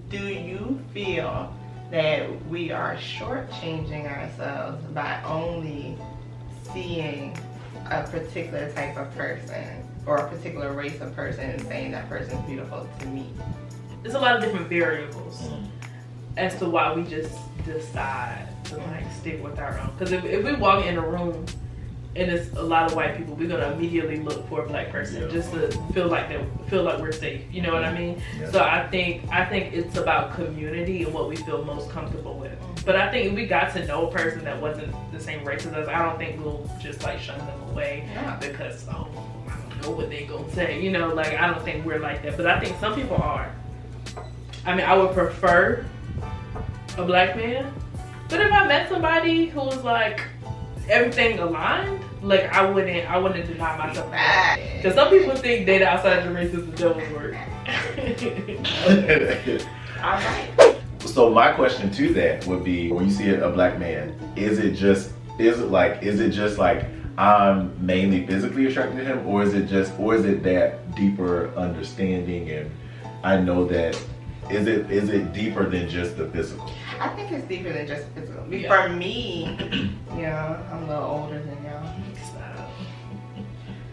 do you feel that we are shortchanging ourselves by only seeing a particular type of person or a particular race of person and saying that person's beautiful to me? There's a lot of different variables as to why we just decide to like stick with our own. Because if we walk in a room and it's a lot of white people, we're gonna immediately look for a black person just to feel like we're safe. You know what I mean? Yeah. So I think it's about community and what we feel most comfortable with. But I think if we got to know a person that wasn't the same race as us, I don't think we'll just like shun them away because I don't know what they gonna say. You know, like I don't think we're like that. But I think some people are. I mean, I would prefer a black man, but if I met somebody who was like everything aligned, like I wouldn't deny myself that. Because some people think dating outside the race is the devil's work. Alright. So my question to that would be, when you see a black man, is it just like I'm mainly physically attracted to him, or is it that deeper understanding, and I know that is it deeper than just the physical? I think it's deeper than just the physical. For me, I'm a little older than y'all.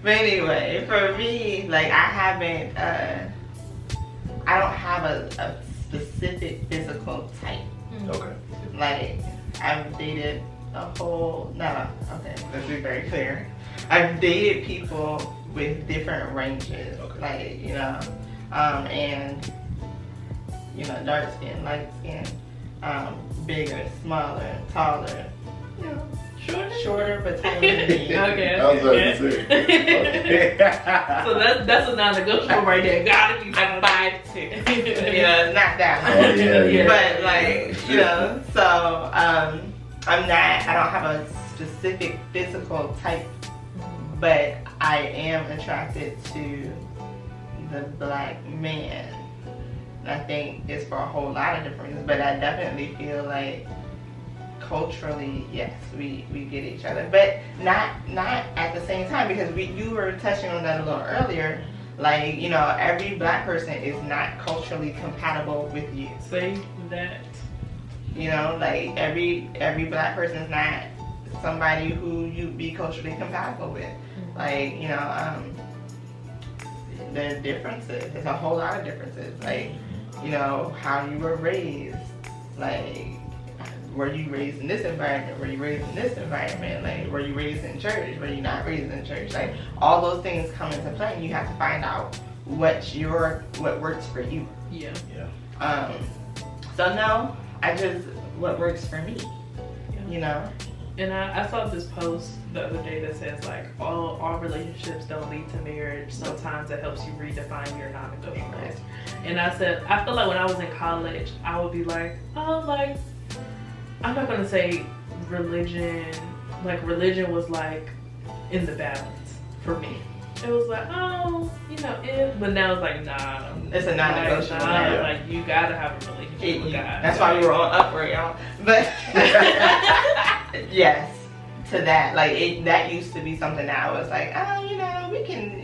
But anyway, for me, like I don't have a specific physical type. Okay. Like I've dated let's be very clear. I've dated people with different ranges. Okay. Like, and dark skin, light skin, bigger, smaller, taller, shorter, but taller than me. Okay. I was about to say. Okay. So that's a non-negotiable right there. Gotta be like 5'2". Not that much. But like, so I don't have a specific physical type, but I am attracted to the black man. And I think it's for a whole lot of different reasons, but I definitely feel like culturally, yes, we get each other, but not at the same time, because you were touching on that a little earlier. Like, every black person is not culturally compatible with you. Say that. Like every black person is not somebody who you'd be culturally compatible with. Like, there's differences. There's a whole lot of differences. Like, how you were raised. Like, were you raised in this environment? Were you raised in this environment? Like, were you raised in church? Were you not raised in church? Like, all those things come into play, and you have to find out what works for you. Yeah. So no, what works for me. And I saw this post the other day that says like all relationships don't lead to marriage. Sometimes it helps you redefine your non-negotiables. And I said, I feel like when I was in college, I would be like, I'm not gonna say religion. Like religion was like in the balance for me. It was like, but now it's like, nah. It's a non-negotiable. Like you gotta have a relationship with God. That's why we were on Upward, y'all. But yes, to that. Like that used to be something that I was like, we can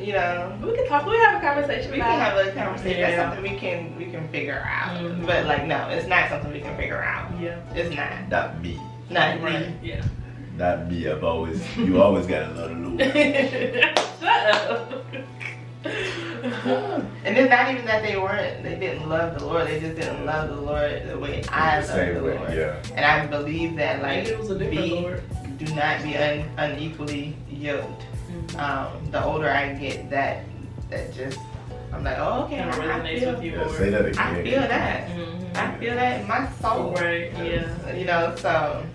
talk. We have a conversation. We can have a conversation. That's something we can figure out. Mm-hmm. But like, no, it's not something we can figure out. Yeah, it's not. Not me. Not right. me. Yeah. Not me. You always got a little Lord. Shut up. And it's not even that they didn't love the Lord, they just didn't love the Lord the way I love the Lord. Yeah. And I believe that like it was a Lord. Do not be unequally yoked. Mm-hmm. The older I get, that just I'm like, oh, okay, I feel with you more. Say that again. I feel that. Mm-hmm. I feel that in my soul. Right. Yeah. So.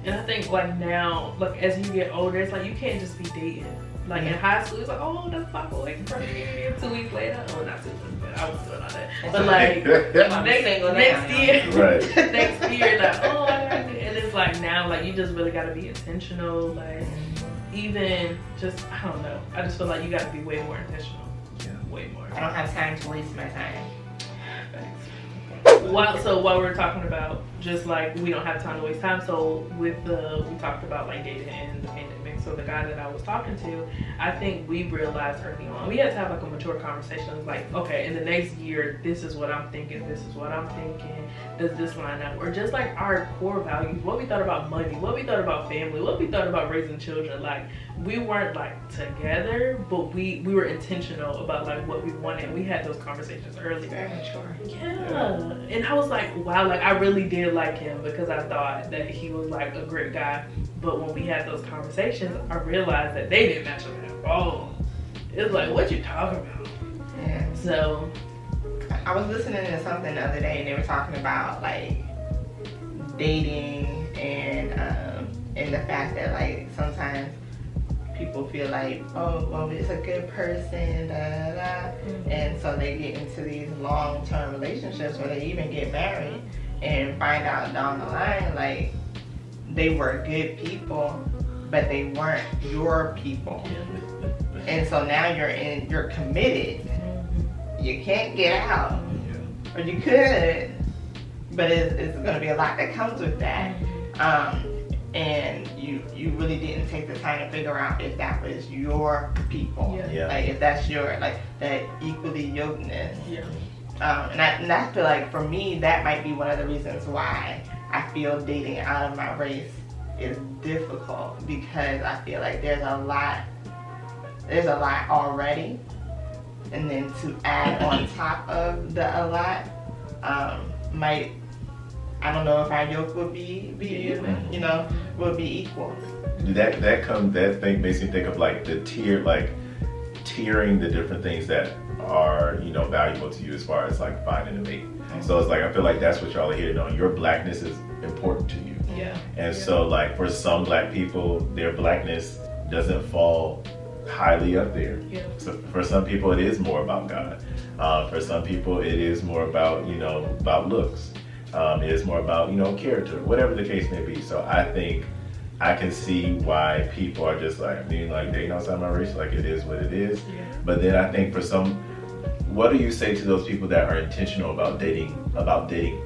And I think like now, like as you get older, it's like you can't just be dating. Like in high school, it's like, oh, that's my boyfriend. 2 weeks later, not 2 weeks later, I wasn't doing all that. But like next year, right. next year, like, oh, and it's like now, like you just really gotta be intentional. Like even just, I don't know. I just feel like you gotta be way more intentional. Yeah. Way more. I don't have time to waste my time. So while we're talking about just like we don't have time to waste time, so we talked about like dating in the pandemic. so the guy that I was talking to, I think we realized early on, we had to have like a mature conversation, like, okay, in the next year, this is what I'm thinking, this is what I'm thinking, does this line up? Or just like our core values, what we thought about money, what we thought about family, what we thought about raising children. Like, we weren't like together, but we were intentional about like what we wanted. We had those conversations early. Very mature. Yeah. And I was like, wow, like I really did like him because I thought that he was like a great guy. But when we had those conversations, I realized that they didn't match up at all. It was like, what you talking about? Yeah. So I was listening to something the other day and they were talking about like dating and the fact that like sometimes people feel like, oh, well, it's a good person, da, da, da. And so they get into these long-term relationships where they even get married and find out down the line, like, they were good people, but they weren't your people. And so now you're committed. You can't get out. Or you could, but it's gonna be a lot that comes with that. And you really didn't take the time to figure out if that was your people. Like if that's your, like, that equally yokedness. And I feel like for me, that might be one of the reasons why I feel dating out of my race is difficult, because I feel like there's a lot already, and then to add on top of the a lot might, I don't know if our yoke would be even, you know, would be equal. That thing makes me think of like the tiering the different things that are, you know, valuable to you as far as like finding a mate. So it's like, I feel like that's what y'all are hitting on. Your blackness is important to you. And so like for some black people, their blackness doesn't fall highly up there. So for some people it is more about God. For some people it is more about, you know, about looks. It is more about, you know, character, whatever the case may be. So I think I can see why people are just like, being like dating outside my race, like it is what it is. But then I think for some, what do you say to those people that are intentional about dating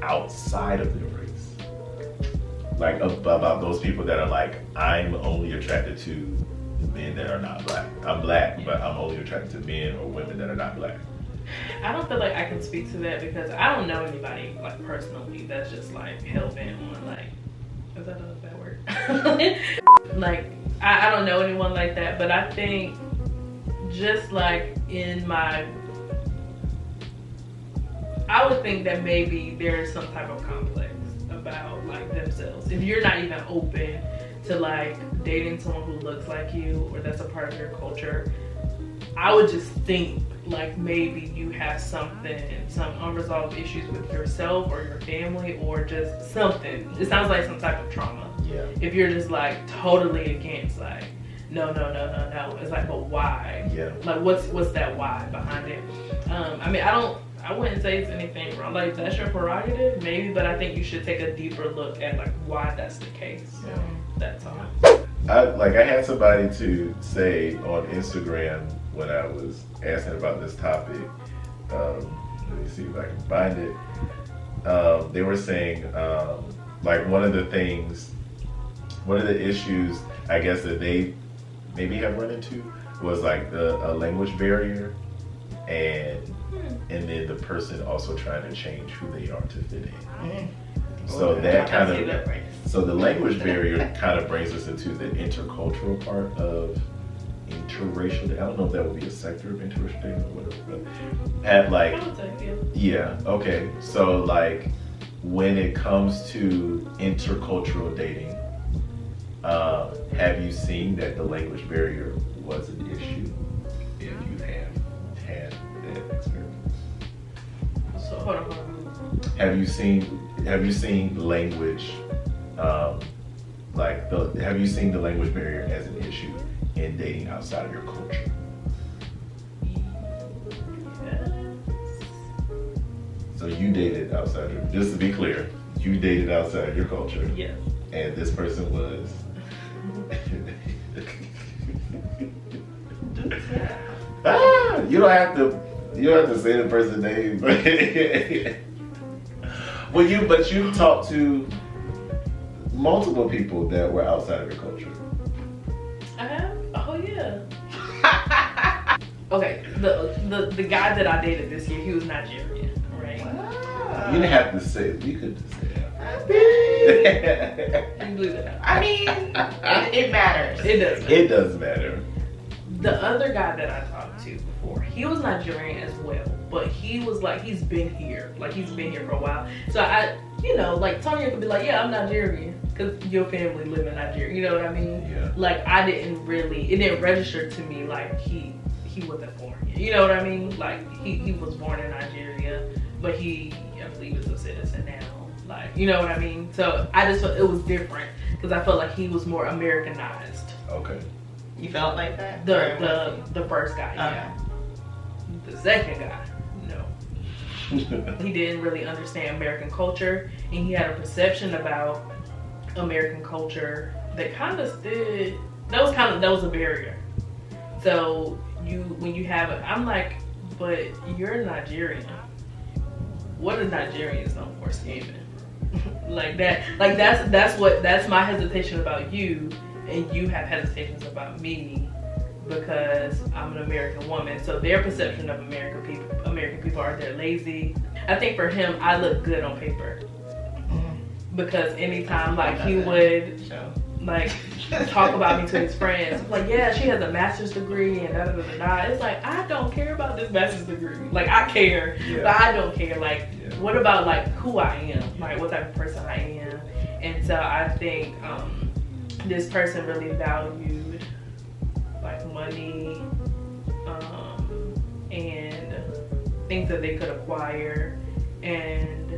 outside of their race? Like about those people that are like, I'm only attracted to men that are not black. I'm black, but I'm only attracted to men or women that are not black. I don't feel like I can speak to that because I don't know anybody like personally that's just like hell-bent on like, is that a bad word? Like, I don't know anyone like that, but I think just like I would think that maybe there's some type of complex about like themselves. If you're not even open to like dating someone who looks like you or that's a part of your culture, I would just think like maybe you have some unresolved issues with yourself or your family or just something. It sounds like some type of trauma. If you're just like totally against like, no. It's like, but why? Like what's that why behind it? I mean, I wouldn't say it's anything wrong. Like that's your prerogative, maybe, but I think you should take a deeper look at like why that's the case. That's all. I had somebody to say on Instagram when I was asking about this topic, let me see if I can find it. They were saying like one of the issues I guess that they maybe have run into was like a language barrier, and then the person also trying to change who they are to fit in. So so the language barrier kind of brings us into the intercultural part of interracial. I don't know if that would be a sector of interracial dating or whatever, but at like, okay. So like when it comes to intercultural dating, have you seen that the language barrier was an issue if you have had that experience? So hold on. Have you seen language have you seen the language barrier as an issue in dating outside of your culture? Yes. So you dated outside your, just to be clear, you dated outside your culture. Yes. And this person was you don't have to say the person's name. But you talked to multiple people that were outside of your culture. I Yeah. Okay, the guy that I dated this year, he was Nigerian, right? Wow. You didn't have to say it. You could just say You can believe it. I mean, it matters. It does. It does matter. The other guy that I talked to before, he was Nigerian as well, but he was like, he's been here. Like, he's been here for a while. So like, Tonya could be like, yeah, I'm Nigerian, because your family live in Nigeria. You know what I mean? Yeah. Like, it didn't register to me like he wasn't born here. You know what I mean? Like, he was born in Nigeria, but I believe is a citizen now. Like, you know what I mean? So I just felt it was different, because I felt like he was more Americanized. Okay. You felt like that? The first guy, yeah. The second guy, no. He didn't really understand American culture, and he had a perception about American culture that kind of that was a barrier. So when you have it, I'm like, but you're Nigerian. What are Nigerians known for? Scamming. Like that. Like that's my hesitation about you, and you have hesitations about me because I'm an American woman. So their perception of American people are they're lazy. I think for him, I look good on paper because anytime like he would like talk about me to his friends, like, yeah, she has a master's degree and da da da da. It's like, I don't care about this master's degree. Like, I care, but I don't care. Like, what about like who I am? Like, what type of person I am? And so I think this person really valued like money and things that they could acquire and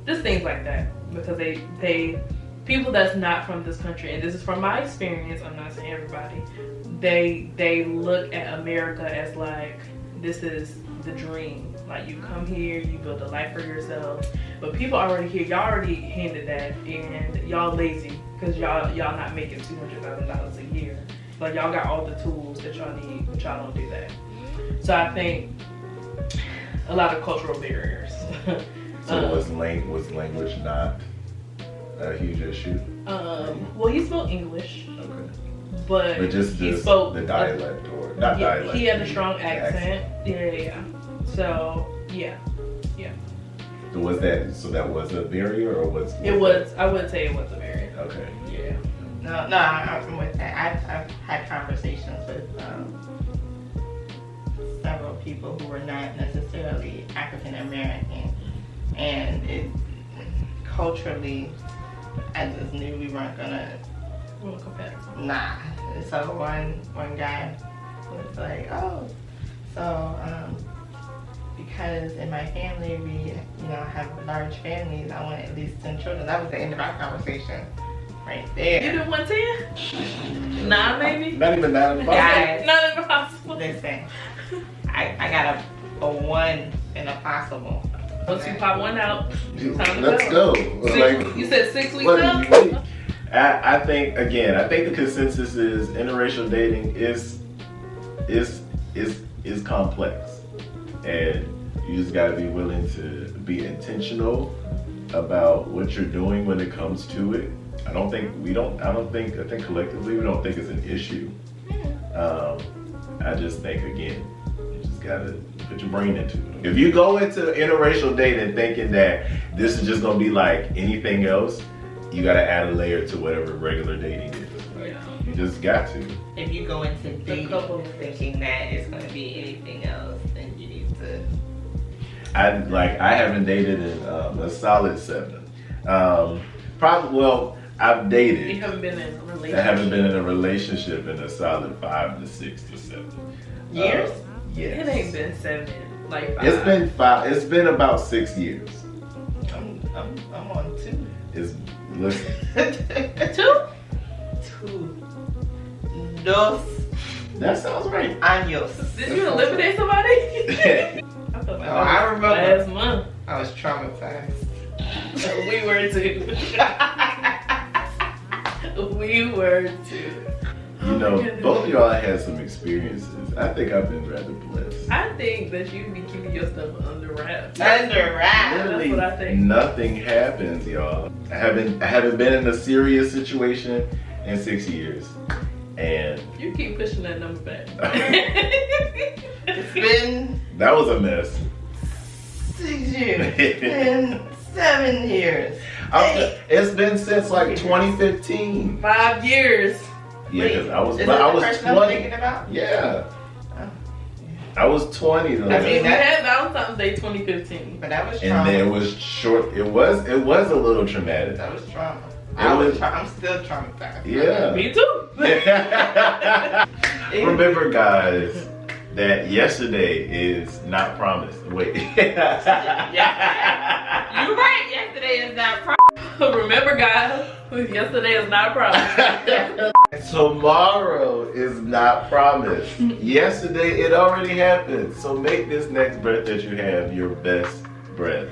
just things like that, because they people that's not from this country, and this is from my experience, I'm not saying everybody, they look at America as like, this is the dream. Like, you come here, you build a life for yourself, but people already here, y'all already handed that, and y'all lazy because y'all not making $200,000 a year. Like, y'all got all the tools that y'all need, but y'all don't do that. So I think a lot of cultural barriers. So was language not a huge issue? Well, he spoke English. Okay. But just he spoke the dialect, or not dialect. He had a strong accent. Yeah. So yeah. So that was a barrier, or was it was? I would say it was a barrier. Okay. Yeah. No, I'm with that. I've had conversations with several people who were not necessarily African American, and it culturally, I just knew we weren't gonna. Compatible. Nah. So one guy was like, oh, so because in my family we have large families, I want at least 10 children. That was the end of our conversation. Right there. You didn't want 10? 9 maybe? Not even 9. Guys, not impossible. Listen, I got a 1 in a possible. Once you pop one out, let's go. You said 6 weeks out? I think the consensus is interracial dating is complex, and you just got to be willing to be intentional about what you're doing when it comes to it. I think collectively we don't think it's an issue. I just think, again, you just gotta put your brain into it. If you go into interracial dating thinking that this is just gonna be like anything else, you gotta add a layer to whatever regular dating is. Like, you just got to. If you go into dating thinking that it's gonna be anything else, then you need to. I haven't dated in a solid 7. I've dated. You haven't been in a relationship? I haven't been in a relationship in a solid 5 to 6 to 7 years. Yes. It ain't been 7, like 5. It's been 5. It's been about 6 years. I'm on 2. Listen. 2? 2. Dos. That sounds right. Años. Did you eliminate somebody? I felt like I remember last month. I was traumatized. We were too. We were too. Both of y'all had some experiences. I think I've been rather blessed. I think that you be keeping your stuff under wraps. Under wraps. Literally, that's what I think. Nothing happens, y'all. I haven't been in a serious situation in 6 years, And you keep pushing that number back. It's been that was a mess. 6 years and 7 years. It's been since like 2015. 5 years. Yeah, because I was Is that the 20. person I'm thinking about? Yeah. Oh. I was 20 though. I mean, we had Valentine's Day 2015. But that was And trauma. then it was short. It was a little traumatic. That was trauma. was- I'm still traumatized. Yeah. Me too. Remember, guys, that yesterday is not promised. Wait. Yeah. You're right. Yesterday is not promised. Remember, guys, yesterday is not promised. Tomorrow is not promised. Yesterday it already happened. So make this next breath that you have your best breath.